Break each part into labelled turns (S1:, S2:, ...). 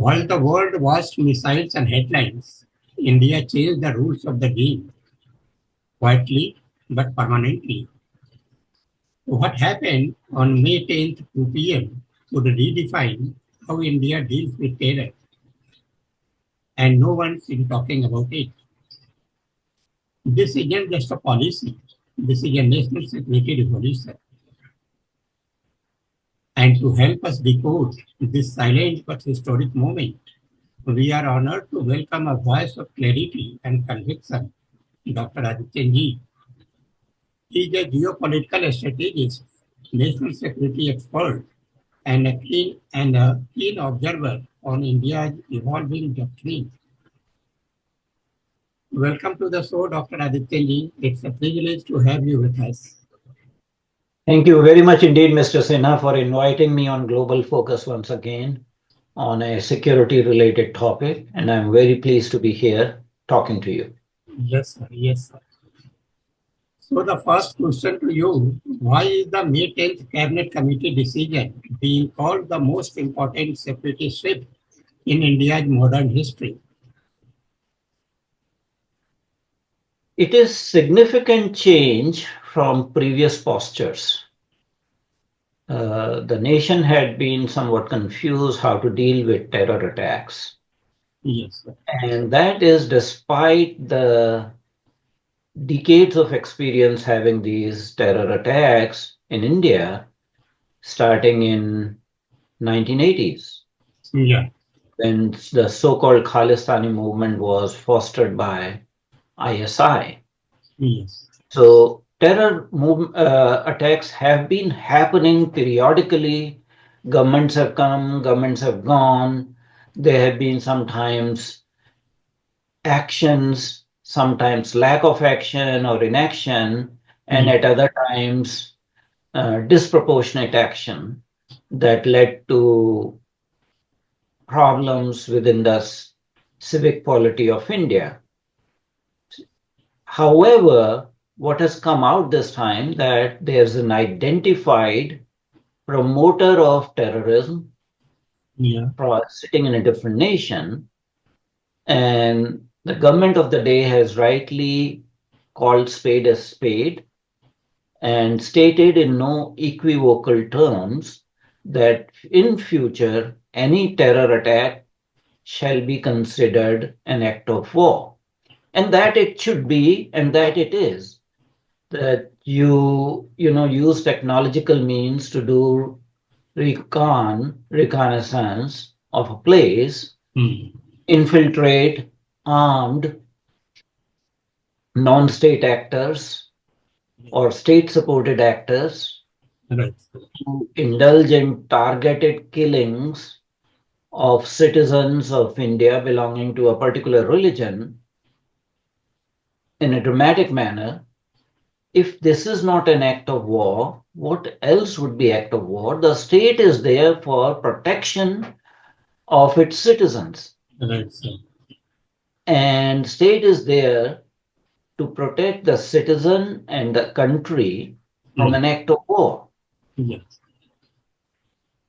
S1: While the world watched missiles and headlines, India changed the rules of the game, quietly but permanently. What happened on May 10th, 2 p.m. would redefine how India deals with terror, and no one's been talking about it. This isn't just a policy, this is a national security revolution. And to help us decode this silent but historic moment, we are honored to welcome a voice of clarity and conviction, Dr. Adityanjee. He is a geopolitical strategist, national security expert, and a keen observer on India's evolving doctrine. Welcome to the show, Dr. Adityanjee. It's a privilege to have you with us.
S2: Thank you very much indeed, Mr. Sinha, for inviting me on Global Focus once again on a security-related topic, and I'm very pleased to be here talking to you.
S1: Yes, sir. Yes, sir. So the first question to you, why is the May 10th Cabinet Committee decision being called the most important security shift in India's modern history?
S2: It is significant change from previous postures. The nation had been somewhat confused how to deal with terror attacks.
S1: Yes, sir.
S2: And that is despite the decades of experience having these terror attacks in India, starting in 1980s,
S1: Yeah.
S2: when the so-called Khalistani movement was fostered by ISI.
S1: Yes.
S2: So terror attacks have been happening periodically. Governments have come, governments have gone. There have been sometimes actions, sometimes lack of action or inaction, and at other times disproportionate action that led to problems within the civic polity of India. However, what has come out this time that there's an identified promoter of terrorism
S1: Yeah.
S2: sitting in a different nation, and the government of the day has rightly called spade a spade and stated in no equivocal terms that in future any terror attack shall be considered an act of war, and that it should be, and that it is, that you use technological means to do reconnaissance of a place, infiltrate armed non-state actors or state-supported actors,
S1: Right.
S2: to indulge in targeted killings of citizens of India belonging to a particular religion in a dramatic manner. If this is not an act of war, what else would be act of war? The state is there for protection of its citizens.
S1: Right, sir.
S2: And state is there to protect the citizen and the country from an act of war.
S1: Yes.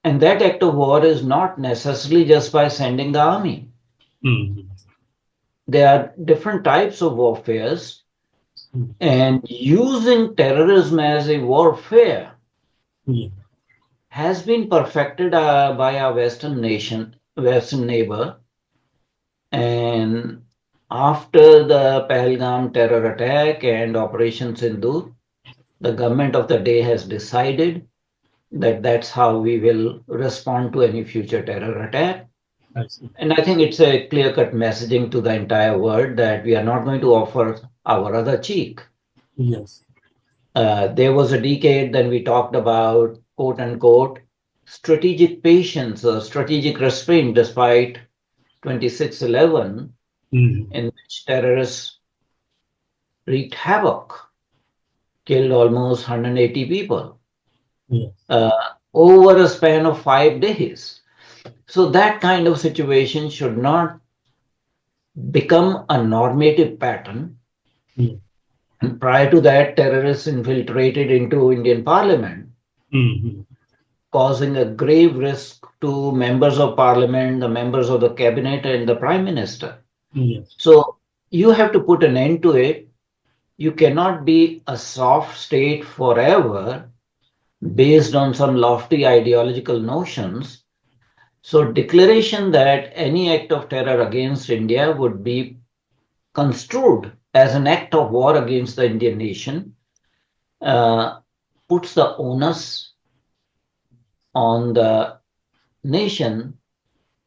S2: And that act of war is not necessarily just by sending the army. There are different types of warfares, and using terrorism as a warfare has been perfected by our Western neighbor. And after the Pahalgam terror attack and Operation Sindoor, the government of the day has decided that that's how we will respond to any future terror attack. And I think it's a clear-cut messaging to the entire world that we are not going to offer our other cheek.
S1: Yes.
S2: There was a decade then we talked about, quote unquote, strategic patience or strategic restraint despite 26/11, in which terrorists wreaked havoc, killed almost 180 people over a span of 5 days. So that kind of situation should not become a normative pattern. And prior to that, terrorists infiltrated into Indian Parliament, causing a grave risk to members of parliament, the members of the cabinet, and the prime minister.
S1: Yes.
S2: So you have to put an end to it. You cannot be a soft state forever based on some lofty ideological notions. So declaration that any act of terror against India would be construed as an act of war against the Indian nation puts the onus on the nation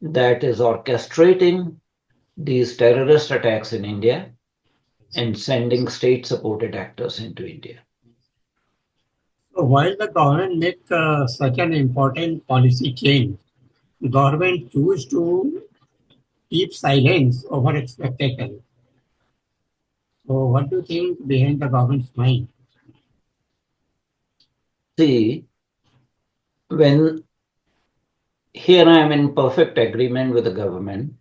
S2: that is orchestrating these terrorist attacks in India and sending state-supported actors into India.
S1: So while the government make such an important policy change, government choose to keep silence over its spectacle. So what do you think behind the government's mind?
S2: See, when here I am in perfect agreement with the government.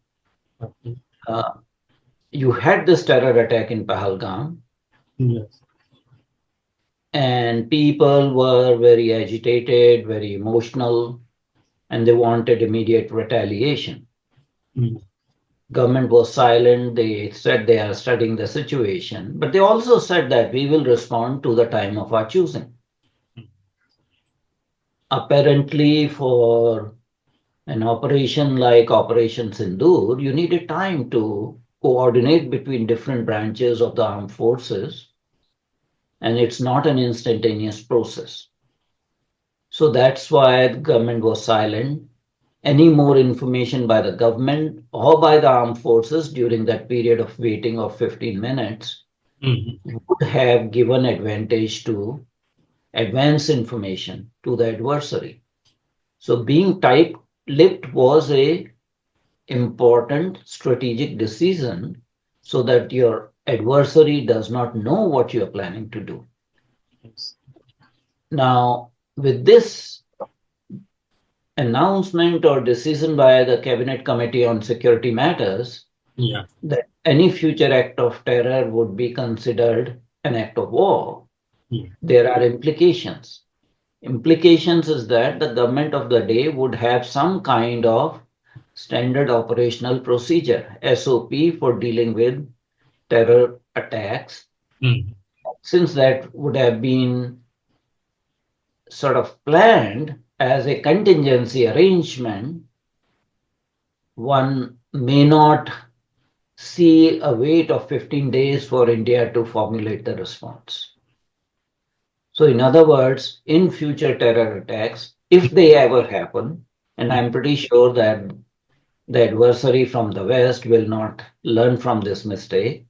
S1: Okay.
S2: You had this terror attack in Pahalgam,
S1: Yes.
S2: and people were very agitated, very emotional, and they wanted immediate retaliation.
S1: Mm.
S2: Government was silent. They said they are studying the situation, but they also said that we will respond to the time of our choosing. Apparently, for an operation like Operation Sindoor, you needed time to coordinate between different branches of the armed forces, and it's not an instantaneous process. So that's why the government was silent. Any more information by the government or by the armed forces during that period of waiting of 15 minutes would have given advantage to advance information to the adversary. So being tight-lipped was a important strategic decision so that your adversary does not know what you are planning to do.
S1: Yes.
S2: Now, with this announcement or decision by the Cabinet Committee on Security Matters,
S1: Yeah.
S2: that any future act of terror would be considered an act of war,
S1: Yeah.
S2: there are implications. Implications is that the government of the day would have some kind of standard operational procedure, SOP, for dealing with terror attacks. Since that would have been sort of planned as a contingency arrangement, one may not see a wait of 15 days for India to formulate the response. So in other words, in future terror attacks, if they ever happen, and I'm pretty sure that the adversary from the West will not learn from this mistake.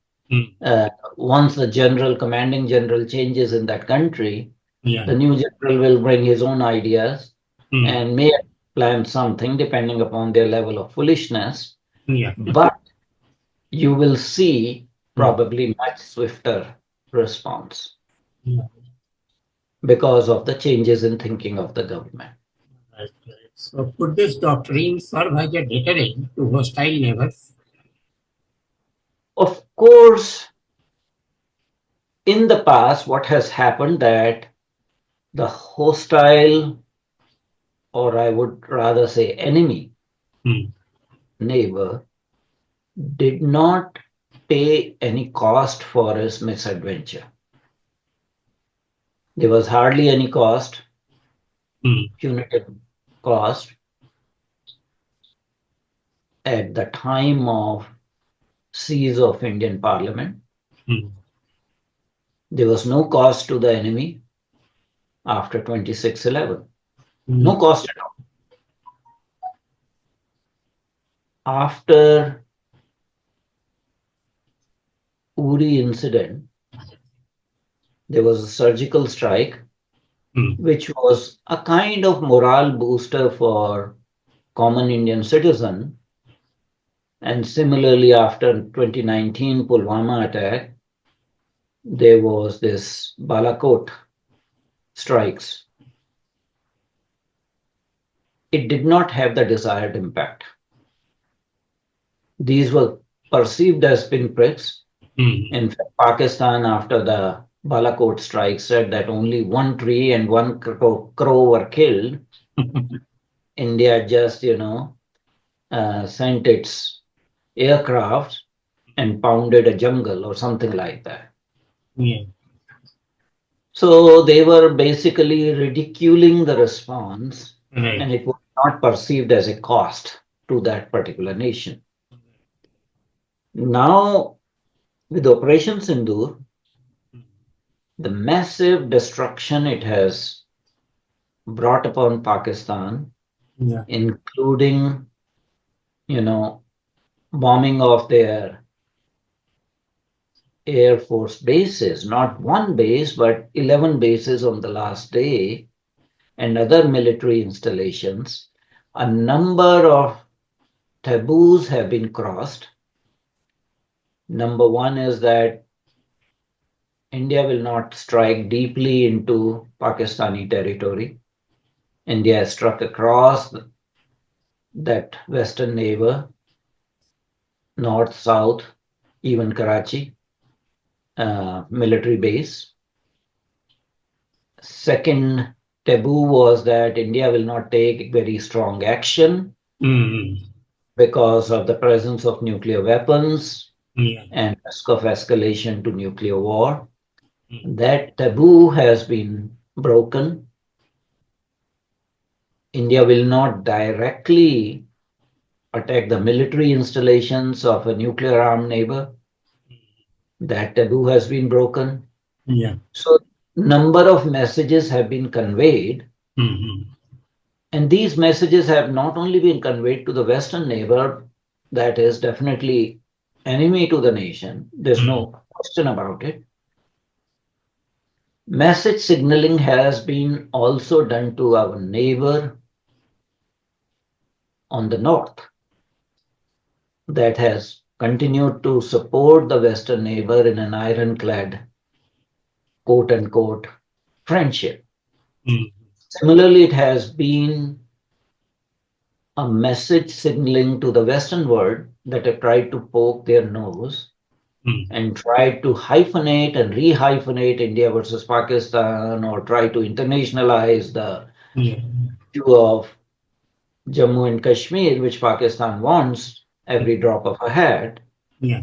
S2: Once the commanding general changes in that country, the new general will bring his own ideas and may plan something depending upon their level of foolishness.
S1: Yeah.
S2: But you will see probably much swifter response
S1: Yeah.
S2: because of the changes in thinking of the government.
S1: Right. So could this doctrine serve as a deterrent to hostile neighbors?
S2: Of course, in the past, what has happened that the hostile, or I would rather say enemy, neighbor, did not pay any cost for his misadventure. There was hardly any cost, punitive cost, at the time of siege of Indian Parliament. There was no cost to the enemy after 26/11. No cost at all. After Uri incident, there was a surgical strike, which was a kind of morale booster for common Indian citizen. And similarly, after 2019 Pulwama attack, there was this Balakot strikes. It did not have the desired impact. These were perceived as pinpricks. In fact, Pakistan, after the Balakot strike, said that only one tree and one crow were killed. India just, sent its aircraft and pounded a jungle or something like that.
S1: Yeah.
S2: So they were basically ridiculing the response,
S1: Right.
S2: and it was not perceived as a cost to that particular nation. Now, with Operation Sindoor, the massive destruction it has brought upon Pakistan,
S1: Yeah.
S2: including, you know, bombing of their Air Force bases, not one base, but 11 bases on the last day, and other military installations. A number of taboos have been crossed. Number one is that India will not strike deeply into Pakistani territory. India has struck across that western neighbor, north, south, even Karachi military base. Second taboo was that India will not take very strong action
S1: Mm-hmm.
S2: because of the presence of nuclear weapons
S1: Yeah.
S2: and risk of escalation to nuclear war.
S1: Mm.
S2: That taboo has been broken. India will not directly attack the military installations of a nuclear armed neighbor. That taboo has been broken.
S1: Yeah.
S2: So, number of messages have been conveyed,
S1: Mm-hmm.
S2: and these messages have not only been conveyed to the Western neighbor, that is definitely enemy to the nation. There's
S1: Mm.
S2: no question about it. Message signaling has been also done to our neighbor on the north that has continued to support the Western neighbor in an ironclad, quote unquote, friendship.
S1: Mm.
S2: Similarly, it has been a message signaling to the Western world that have tried to poke their nose
S1: Mm.
S2: and tried to hyphenate and rehyphenate India versus Pakistan, or try to internationalize the
S1: Yeah.
S2: issue of Jammu and Kashmir, which Pakistan wants every drop of a hat.
S1: Yeah.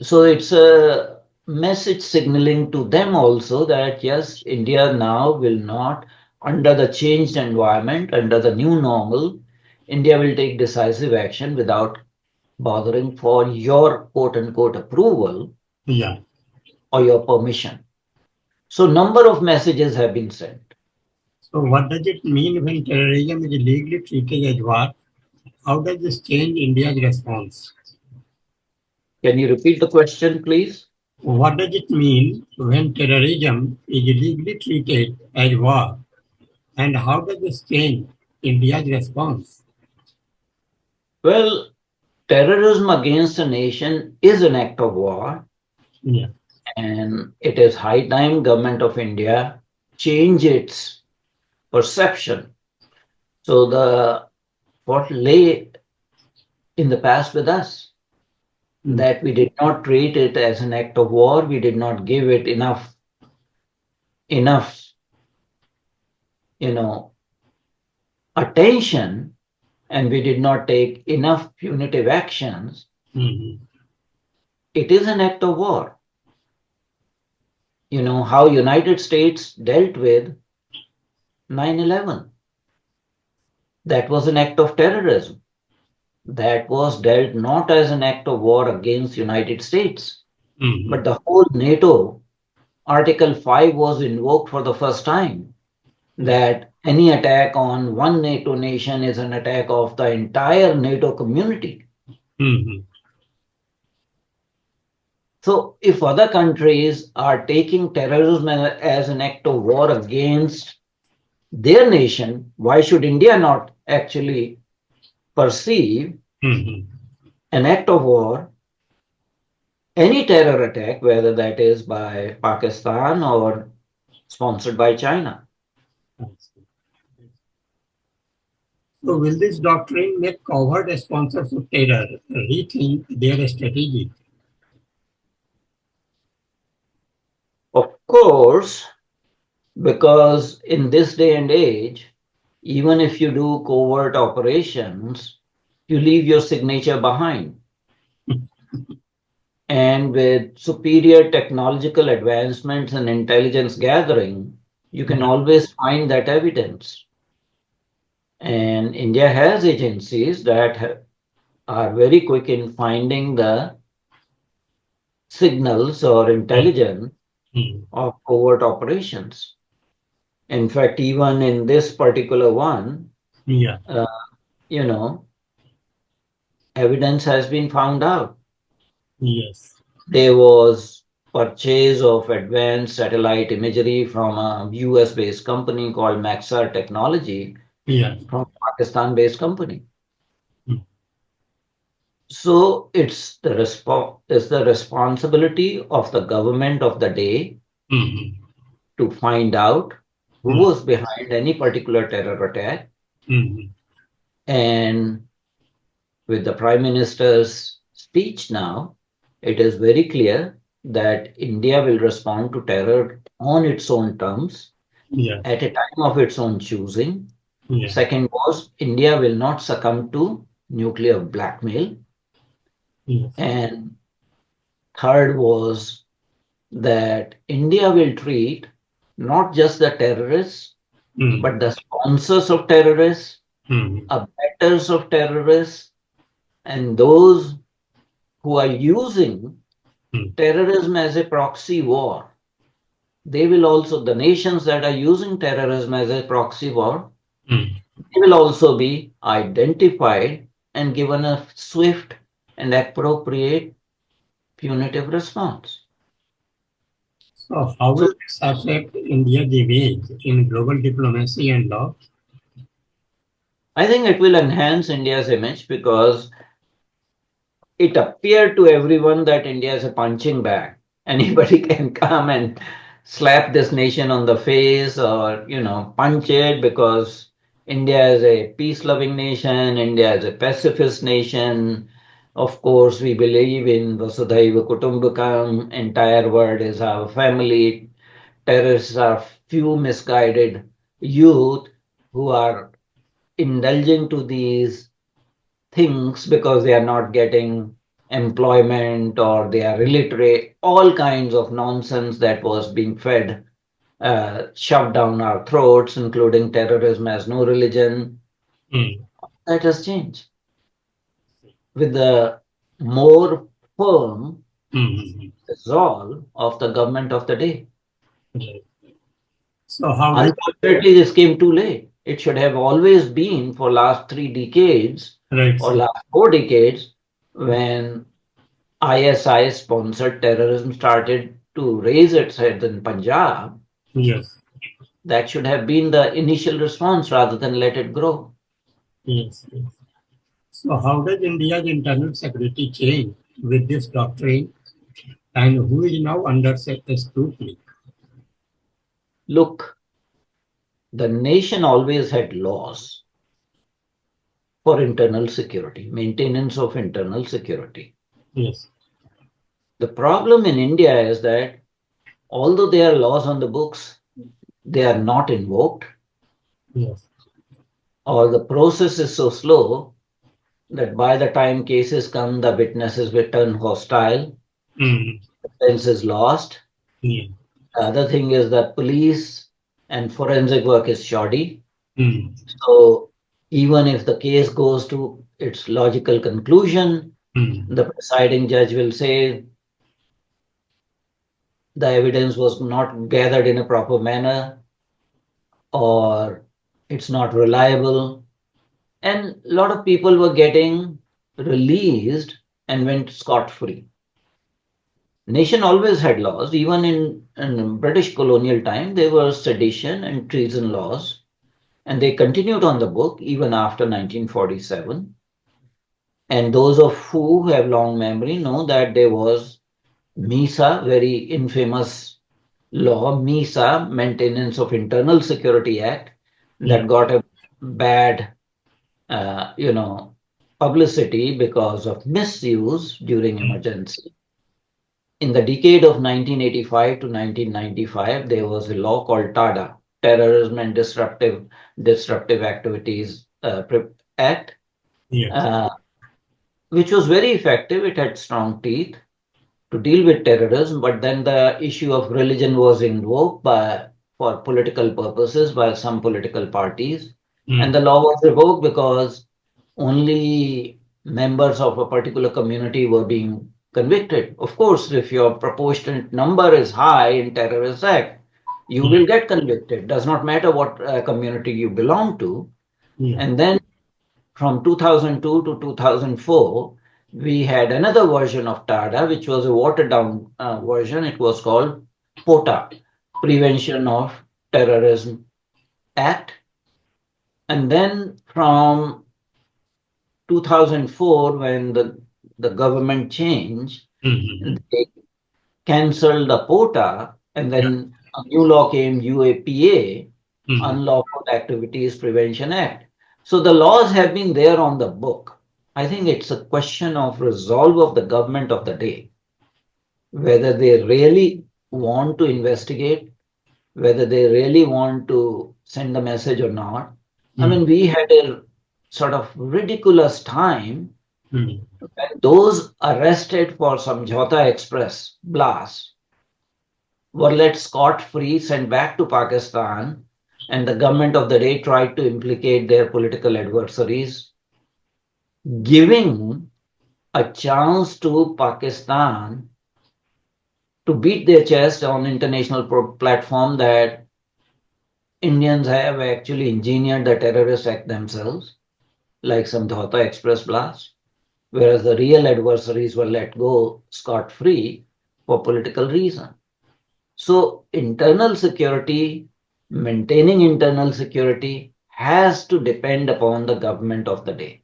S2: So it's a message signaling to them also that yes, India now will not, under the changed environment, under the new normal, India will take decisive action without bothering for your quote unquote approval
S1: Yeah.
S2: or your permission. So number of messages have been sent.
S1: So what does it mean when terrorism is legally treated as war? How does this change India's response?
S2: Can you repeat the question, please?
S1: What does it mean when terrorism is legally treated as war? And how does this change India's response?
S2: Well, terrorism against a nation is an act of war,
S1: Yeah.
S2: and it is high time government of India change its perception. So the what lay in the past with us,
S1: Mm.
S2: that we did not treat it as an act of war, we did not give it enough, you know, attention, and we did not take enough punitive actions.
S1: Mhm.
S2: It is an act of war. You know how United States dealt with 9/11. That was an act of terrorism. That was dealt not as an act of war against United States, but
S1: Mhm.
S2: the whole NATO Article 5 was invoked for the first time,
S1: Yeah.
S2: that any attack on one NATO nation is an attack of the entire NATO community.
S1: Mhm.
S2: So if other countries are taking terrorism as an act of war against their nation, why should India not actually perceive
S1: Mhm.
S2: an act of war, any terror attack, whether that is by Pakistan or sponsored by China?
S1: So will this doctrine make covert sponsors of terror rethink their strategy?
S2: Of course, because in this day and age, Even if you do covert operations, you leave your signature behind. And with superior technological advancements and intelligence gathering, you can
S1: Yeah.
S2: always find that evidence. And India has agencies that are very quick in finding the signals or
S1: Mm,
S2: intelligence
S1: mm,
S2: of covert operations. In fact, even in this particular one,
S1: yeah.
S2: uh, you know, evidence has been found out.
S1: Yes.
S2: There was purchase of advanced satellite imagery from a US-based company called Maxar Technology
S1: Yeah.
S2: from Pakistan-based company.
S1: Mm,
S2: So it's the responsibility of the government of the day
S1: mm,
S2: to find out who
S1: mm,
S2: was behind any particular terror attack.
S1: mm,
S2: And with the Prime Minister's speech now, it is very clear that India will respond to terror on its own terms
S1: yeah.
S2: at a time of its own choosing.
S1: Yeah.
S2: Second was India will not succumb to nuclear blackmail.
S1: Yes.
S2: And third was that India will treat not just the terrorists,
S1: Mm,
S2: but the sponsors of terrorists,
S1: mm,
S2: abettors of terrorists, and those who are using
S1: mm,
S2: terrorism as a proxy war. They will also, the nations that are using terrorism as a proxy war,
S1: mm.
S2: they will also be identified and given a swift and appropriate punitive response.
S1: So, how
S2: So
S1: will this affect India's image in global diplomacy and law?
S2: I think it will enhance India's image because it appeared to everyone that India is a punching bag. Anybody can come and slap this nation on the face or, punch it because India is a peace loving nation, India is a pacifist nation. Of course, we believe in Vasudhaiva Kutumbakam, entire world is our family. Terrorists are few misguided youth who are indulging to these things because they are not getting employment or they are illiterate, all kinds of nonsense that was being fed, shoved down our throats, including terrorism as no religion.
S1: Mm,
S2: That has changed with the more firm
S1: mm,
S2: resolve of the government of the day.
S1: right. So, how does
S2: Unfortunately, this came too late. It should have always been for last 3 decades
S1: right?
S2: or
S1: So,
S2: last 4 decades when ISI sponsored terrorism started to raise its head in Punjab.
S1: yes,
S2: That should have been the initial response rather than let it grow.
S1: yes, yes. So, how does India's internal security change with this doctrine, and who is now under scrutiny?
S2: Look, the nation always had laws for internal security, maintenance of internal security.
S1: Yes,
S2: The problem in India is that although there are laws on the books, they are not invoked,
S1: yes,
S2: or the process is so slow that by the time cases come, the witnesses will turn hostile,
S1: mm,
S2: evidence is lost.
S1: yeah,
S2: The other thing is that police and forensic work is shoddy.
S1: mm,
S2: So even if the case goes to its logical conclusion,
S1: mm,
S2: the presiding judge will say the evidence was not gathered in a proper manner or it's not reliable. And a lot of people were getting released and went scot-free. Nation always had laws. Even in British colonial time, there were sedition and treason laws, and they continued on the book even after 1947. And those of who have long memory know that there was MISA, very infamous law, MISA, Maintenance of Internal Security Act,
S1: yeah,
S2: that got a bad, publicity because of misuse during
S1: mm,
S2: emergency. In the decade of 1985 to 1995, there was a law called TADA. Terrorism and Disruptive Activities Act,
S1: Yes.
S2: uh, which was very effective. It had strong teeth to deal with terrorism, but then the issue of religion was invoked for political purposes by some political parties, and the
S1: Mm.
S2: law was revoked because only members of a particular community were being convicted. Of course, if your proportionate number is high in terrorist act, you will
S1: Yes.
S2: get convicted. Does not matter what community you belong to.
S1: Yes.
S2: And then from 2002 to 2004, we had another version of TADA, which was a watered down version. It was called POTA, Prevention of Terrorism Act. And then from 2004, when the government changed,
S1: Mm-hmm.
S2: they cancelled the POTA, and
S1: Yeah.
S2: then a new law came, UAPA,
S1: Mm-hmm.
S2: Unlawful Activities Prevention Act. So the laws have been there on the book. I think it's a question of resolve of the government of the day, whether they really want to investigate, whether they really want to send a message or not. I mean,
S1: Mm-hmm.
S2: we had a sort of ridiculous time
S1: Mm-hmm.
S2: when those arrested for Samjhauta Express blast were let scot-free, sent back to Pakistan, and the government of the day tried to implicate their political adversaries, giving a chance to Pakistan to beat their chest on international platform that Indians have actually engineered the terrorist act themselves, like Samjhauta Express blast, whereas the real adversaries were let go scot-free for political reason. So maintaining internal security has to depend upon the government of the day.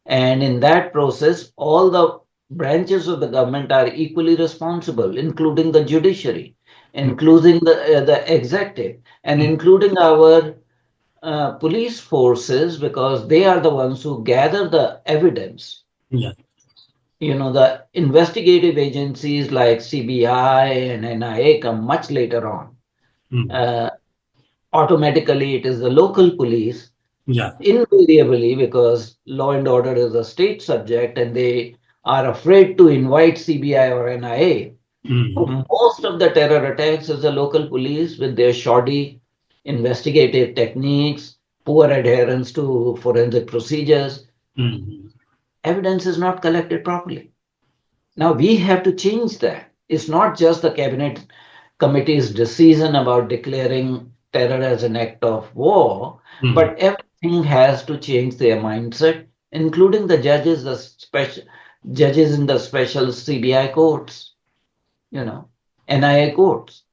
S2: And in that process, all the branches of the government are equally responsible, including the judiciary, including the executive, and
S1: Mm-hmm.
S2: including our police forces, because they are the ones who gather the evidence.
S1: Yeah.
S2: The investigative agencies like CBI and NIA come much later on.
S1: Mm-hmm.
S2: Uh, Automatically, it is the local police,
S1: Yeah.
S2: invariably, because law and order is a state subject and they are afraid to invite CBI or NIA. For
S1: Mm-hmm.
S2: most of the terror attacks is the local police with their shoddy investigative techniques, poor adherence to forensic procedures.
S1: Mm-hmm.
S2: Evidence is not collected properly. Now we have to change that. It's not just the cabinet committee's decision about declaring terror as an act of war,
S1: Mm-hmm.
S2: but everything has to change their mindset, including the judges, the special judges in the special CBI courts, you know, NIA courts,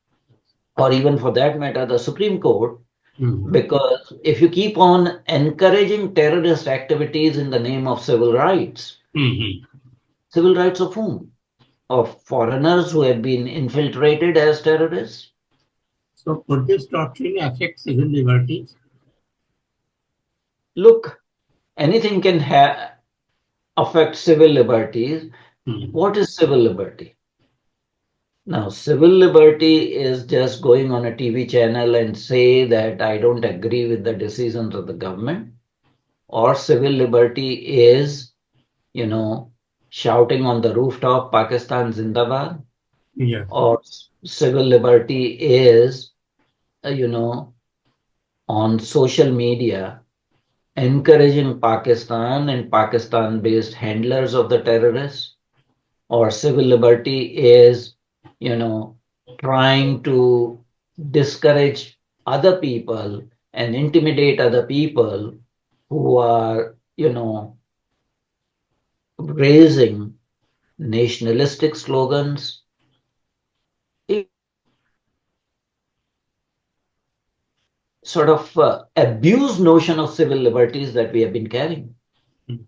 S2: or even for that matter, the Supreme Court.
S1: Mm-hmm.
S2: Because if you keep on encouraging terrorist activities in the name of
S1: Mm-hmm.
S2: civil rights of whom? Of foreigners who have been infiltrated as terrorists?
S1: So could this doctrine affect civil liberties?
S2: Look, anything can affect civil liberties.
S1: Mm-hmm.
S2: What is civil liberty? Now, civil liberty is just going on a TV channel and say that I don't agree with the decisions of the government, or civil liberty is, you know, shouting on the rooftop, Pakistan Zindabad,
S1: Yeah.
S2: or civil liberty is, you know, on social media encouraging Pakistan and Pakistan based handlers of the terrorists, or civil liberty is, you know, trying to discourage other people and intimidate other people who are, raising nationalistic slogans. Sort of abused notion of civil liberties that we have been carrying.
S1: Mm.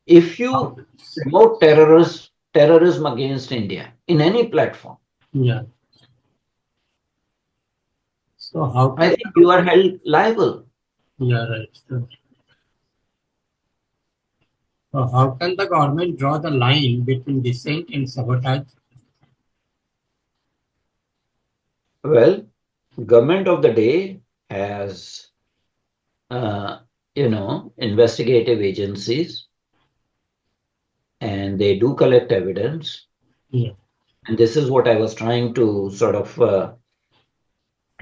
S2: If
S1: How-
S2: you promote terrorism against India in any platform,
S1: Yeah. So how
S2: I
S1: can
S2: think you are held liable.
S1: yeah, right. So how can the government draw the line between dissent and sabotage?
S2: Well, government of the day has, uh, investigative agencies, and they do collect evidence.
S1: Yeah.
S2: And this is what I was trying to sort of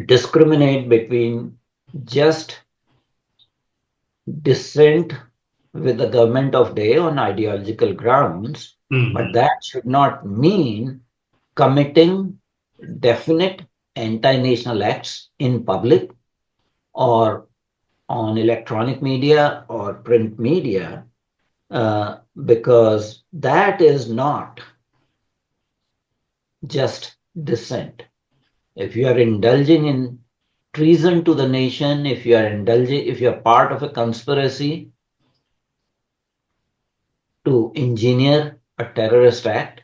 S2: discriminate between just dissent with the government of day on ideological grounds, but
S1: Mhm.
S2: that should not mean committing definite anti-national acts in public or on electronic media or print media, because that is not just dissent. If you are indulging in treason to the nation, if you are part of a conspiracy to engineer a terrorist act,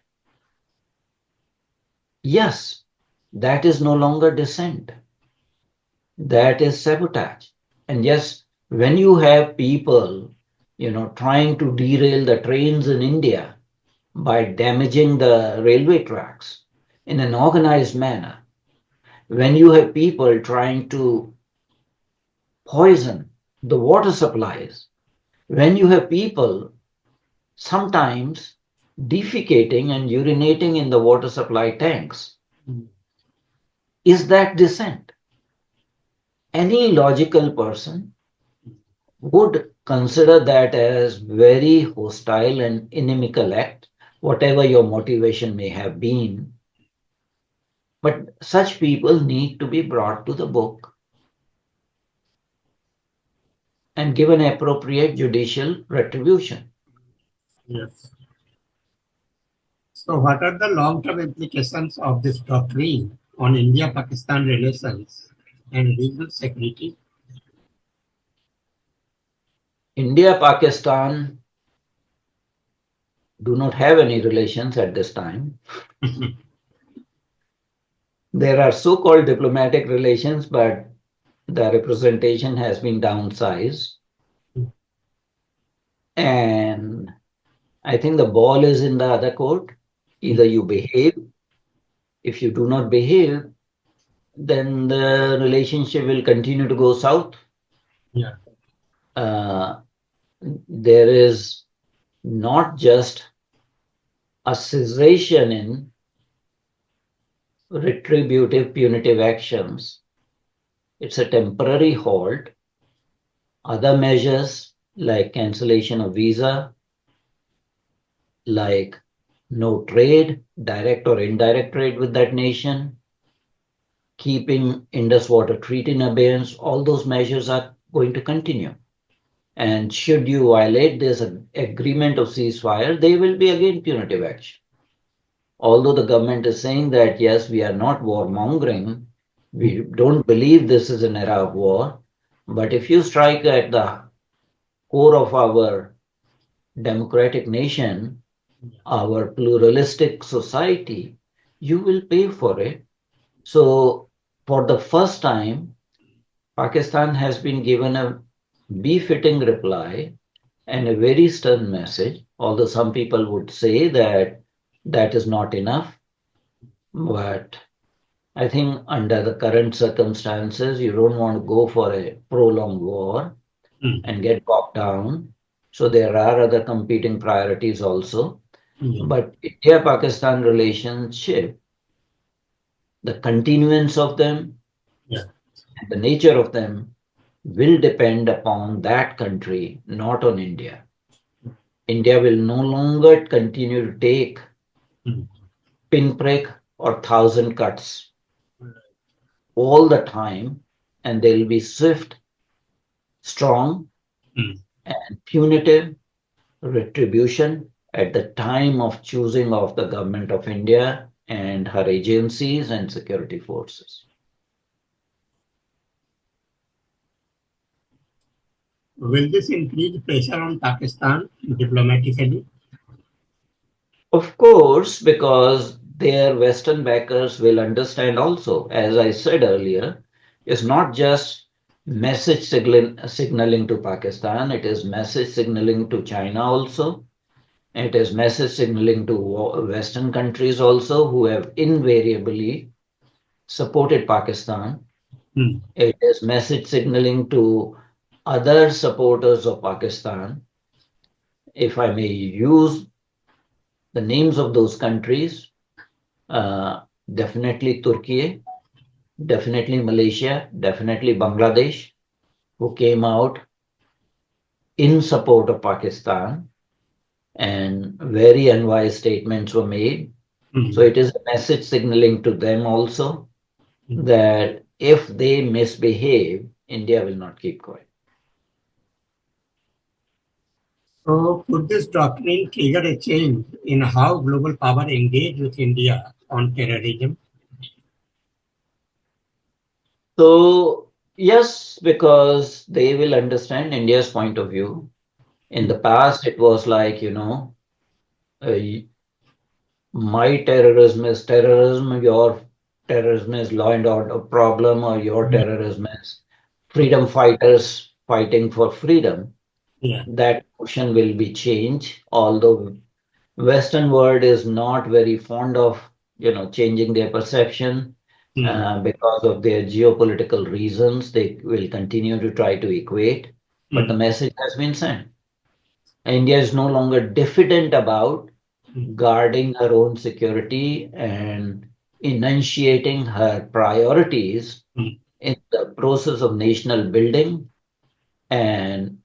S2: yes, that is no longer dissent. That is sabotage. And yes, when you have people, trying to derail the trains in India by damaging the railway tracks in an organized manner, when you have people trying to poison the water supplies, when you have people sometimes defecating and urinating in the water supply tanks, is that dissent? Any logical person would consider that as very hostile and inimical act, whatever your motivation may have been. But such people need to be brought to the book and given appropriate judicial retribution.
S1: Yes. So, what are the long-term implications of this doctrine on India-Pakistan relations and regional security?
S2: India, Pakistan do not have any relations at this time. There are so-called diplomatic relations, but the representation has been downsized. And I think the ball is in the other court. Either you behave. If you do not behave, then the relationship will continue to go south.
S1: Yeah.
S2: Uh, there is not just a cessation in retributive punitive actions, it's a temporary halt. Other measures like cancellation of visa, like no trade, direct or indirect trade with that nation, keeping Indus Water Treaty in abeyance, all those measures are going to continue. And should you violate this agreement of ceasefire, they will be again punitive action. Although the government is saying that, yes, we are not warmongering, we don't believe this is an era of war. But if you strike at the core of our democratic nation, our pluralistic society, you will pay for it. So, for the first time, Pakistan has been given a befitting reply and a very stern message, although some people would say that that is not enough. But I think under the current circumstances, you don't want to go for a prolonged war
S1: Mhm.
S2: and get bogged down. So there are other competing priorities also.
S1: Yeah.
S2: But India-Pakistan relationship, the continuance of them,
S1: Yeah.
S2: and the nature of them will depend upon that country, not on India. India will no longer continue to take
S1: Mhm.
S2: pinprick or thousand cuts all the time, and they'll be swift, strong,
S1: Mhm.
S2: and punitive retribution at the time of choosing of the government of India and her agencies and security forces.
S1: Will this increase pressure on Pakistan diplomatically?
S2: Of course, because their Western backers will understand also, as I said earlier, it's not just signaling to Pakistan, it is message signaling to China also. It is message signaling to Western countries also, who have invariably supported Pakistan.
S1: Hmm.
S2: It is message signaling to other supporters of Pakistan. If I may use the names of those countries, uh, definitely Turkey, definitely Malaysia, definitely Bangladesh, who came out in support of Pakistan, and very unwise statements were made. So
S1: Hmm.
S2: it is a message signaling to them also
S1: Hmm.
S2: that if they misbehave, India will not keep quiet.
S1: So could this doctrine trigger a change in how global power engage with India on terrorism?
S2: So, yes, because they will understand India's point of view. In
S1: Hmm.
S2: the past, it was like, uh, my terrorism is terrorism, your terrorism is law and order problem, or your
S1: Yeah.
S2: terrorism is freedom fighters fighting for freedom.
S1: Yeah.
S2: That notion will be changed, although Western world is not very fond of, changing their perception
S1: Hmm.
S2: because of their geopolitical reasons. They will continue to try to equate, but the
S1: Hmm.
S2: message has been sent. India is no longer diffident about
S1: Hmm.
S2: guarding her own security and enunciating her priorities
S1: Hmm.
S2: in the process of national building and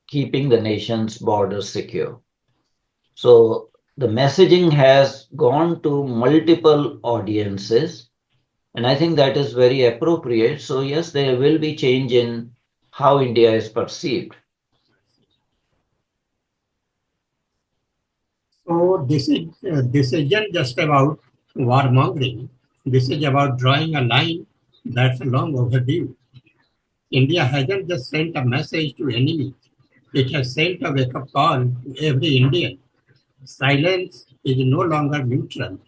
S2: keeping the nation's borders secure. So the messaging has gone to multiple audiences, and I think that is very appropriate. So yes, there will be change in how India is perceived.
S1: So this isn't just about warmongering. This is about drawing a line that's long overdue. India hasn't just sent a message to enemies. It has sent a wake-up call to every Indian. Silence is no longer neutral.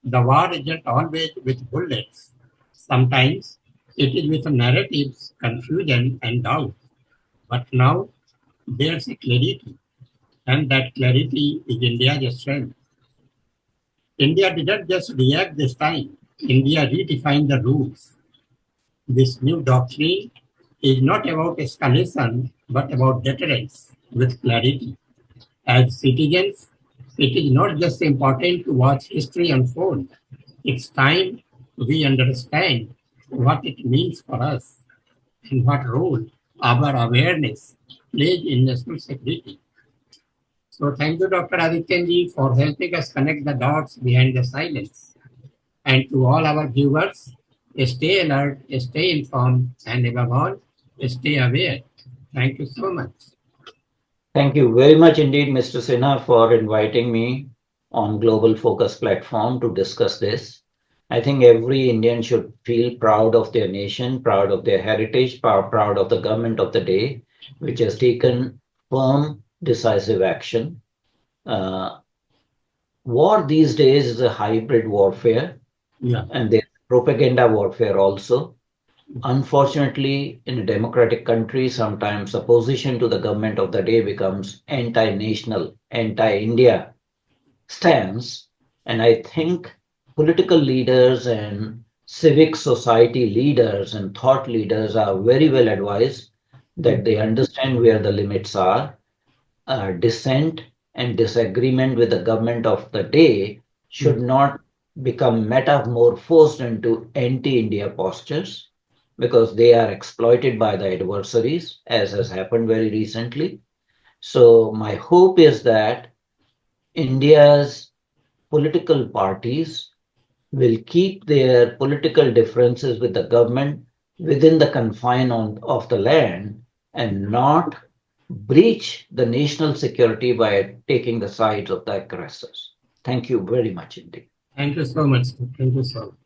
S1: The war isn't always with bullets. Sometimes it is with narratives, confusion, and doubt. But now there's a clarity, and that clarity is India's strength. India didn't just react this time, India redefined the rules. This new doctrine is not about escalation, but about deterrence with clarity. As citizens, it is not just important to watch history unfold. It's time we understand what it means for us and what role our awareness plays in national security. So thank you, Dr. Adityanjee, for helping us connect the dots behind the silence. And to all our viewers, stay alert, stay informed, and above all, stay aware. Thank you so much.
S2: Thank you very much indeed, Mr. Sinha, for inviting me on Global Focus platform to discuss this. I think every Indian should feel proud of their nation, proud of their heritage, proud of the government of the day, which has taken firm, decisive action. Uh, War these days is a hybrid warfare,
S1: Yeah.
S2: and there's propaganda warfare also. Unfortunately, in a democratic country, sometimes opposition to the government of the day becomes anti-national, anti-India stance. And I think political leaders and civic society leaders and thought leaders are very well advised that they understand where the limits are. Dissent and disagreement with the government of the day
S1: Yeah.
S2: should not become metamorphosed into anti-India postures because they are exploited by the adversaries, as has happened very recently. So, my hope is that India's political parties will keep their political differences with the government within the confine of the land and not breach the national security by taking the sides of the aggressors. Thank you very much indeed.
S1: Thank you so much. Thank you so much.